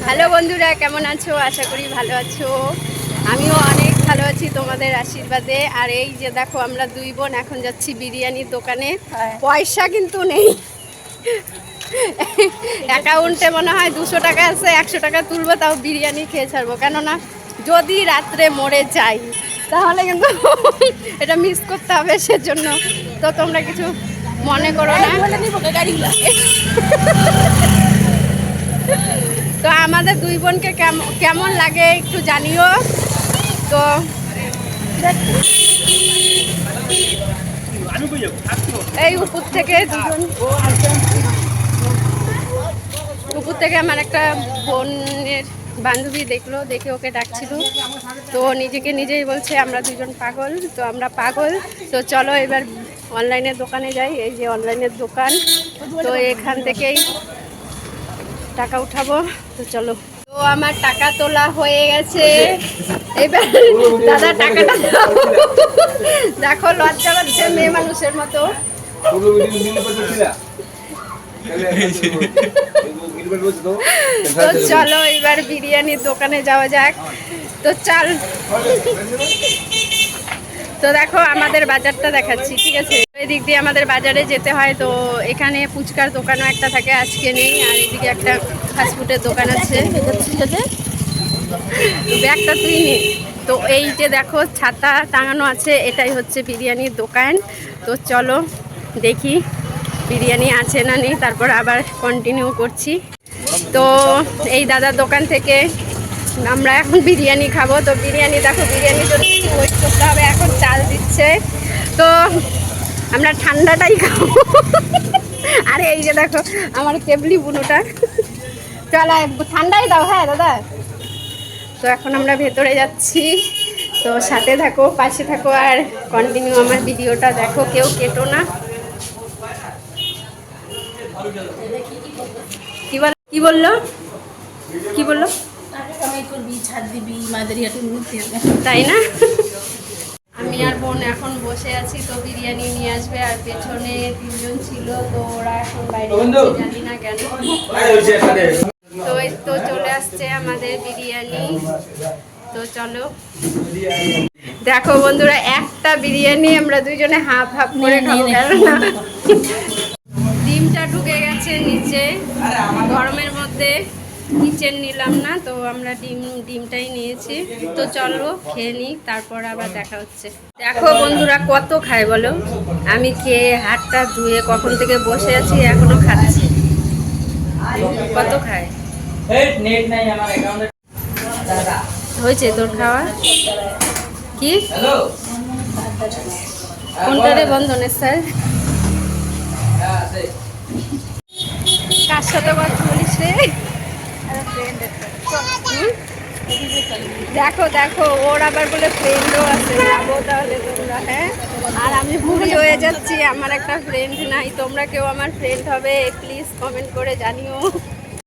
Hello বন্ধুরা, কেমন আছো? আশা করি ভালো আছো। আমিও অনেক ভালো আছি তোমাদের আশীর্বাদে। আর এই যে দেখো, আমরা দুই বোন এখন যাচ্ছি বিরিয়ানির দোকানে। পয়সা কিন্তু নেই, অ্যাকাউন্টে মনে হয় 200 টাকা আছে, 100 টাকা তুলবো, তাও বিরিয়ানি খেয়ে ছাড়বো। কেননা যদি রাত্রে মরে যাই তাহলে কিন্তু এটা মিস করতে হবে, সেজন্য। তো তোমরা কিছু মনে করো না। তো আমাদের দুই বোনকে কেমন লাগে একটু জানিও। তো এই উপর থেকে দুজন, উপর থেকে আমার একটা বোনের বান্ধবী দেখলো, দেখে ওকে ডাকছিল। তো নিজেকে নিজেই বলছে আমরা দুজন পাগল। তো আমরা পাগল। তো চলো এবার অনলাইনের দোকানে যাই। এই যে অনলাইনের দোকান, তো এখান থেকেই টাকা উঠাবো। তো চলো। তো আমার টাকা তোলা হয়ে গেছে। এবার দাদা টাকাটা দাও। দেখো লজ্জা পাচ্ছে মেয়ে মানুষের মতো। তো চলো এবার বিরিয়ানির দোকানে যাওয়া যাক। তো চাল, তো দেখো আমাদের বাজারটা দেখাচ্ছি, ঠিক আছে? এদিক দিয়ে আমাদের বাজারে যেতে হয়। তো এখানে ফুচকার দোকানও একটা থাকে, আজকে নেই। আর এদিকে একটা ফাস্টফুডের দোকান আছে। ব্যাগটা তুই নে। তো এই যে দেখো ছাতা টাঙানো আছে, এটাই হচ্ছে বিরিয়ানির দোকান। তো চলো দেখি বিরিয়ানি আছে না নেই, তারপর আবার কন্টিনিউ করছি। তো এই দাদার দোকান থেকে আমরা এখন বিরিয়ানি খাবো। তো বিরিয়ানি দেখো, বিরিয়ানির জন্য একটু ওয়েট করতে হবে। এখন চাল দিচ্ছে, তো আমরা ঠান্ডাটাই খাবো। আরে এই যে দেখো আমার কেবলি বুনোটা, চল ঠান্ডাই দাও। হ্যাঁ দাদা। তো এখন আমরা ভেতরে যাচ্ছি। তো সাথে থাকো, পাশে থাকো, আর কন্টিনিউ আমার ভিডিওটা দেখো, কেউ কেটো না। কি বললো? কি বললো? তাই না? আমি আর বোন এখন বসে আছি। তো বিরিয়ানি নিয়ে আসবে, আর পেছনে তিনজন ছিল, তো ওরা এখন বাইরে জানি না কেন। তো এই তো চলে আসছে আমাদের বিরিয়ানি। তো চলো দেখো বন্ধুরা, একটা বিরিয়ানি আমরা দুইজনে হাফ হাফ করে খাবো, কেননা ডিমটা ঢুকে গেছে নিচে। গরমের মধ্যে কিচেন নিলাম না, তো আমরা ডিমটাই নিয়েছি। তো চলো খেয়ে নিই, তারপর আবার দেখা হচ্ছে। দেখো বন্ধুরা কত খায় বলো। আমি খেয়ে হাতটা ধুয়ে কখন থেকে বসে আছি, এখনো খাচ্ছি। কত খায়? হয়েছে তোর খাওয়া? কি কোনটারে বন্ধনের স্যার? কার সাথে কথা বলিস রে? দেখো দেখো, ওর আবার বলে ফ্রেন্ডও আছে, যাবো তাহলে তোমরা। হ্যাঁ, আর আমি ভুল হয়ে যাচ্ছি, আমার একটা ফ্রেন্ড নাই। তোমরা কেউ আমার ফ্রেন্ড হবে প্লিজ কমেন্ট করে জানিও।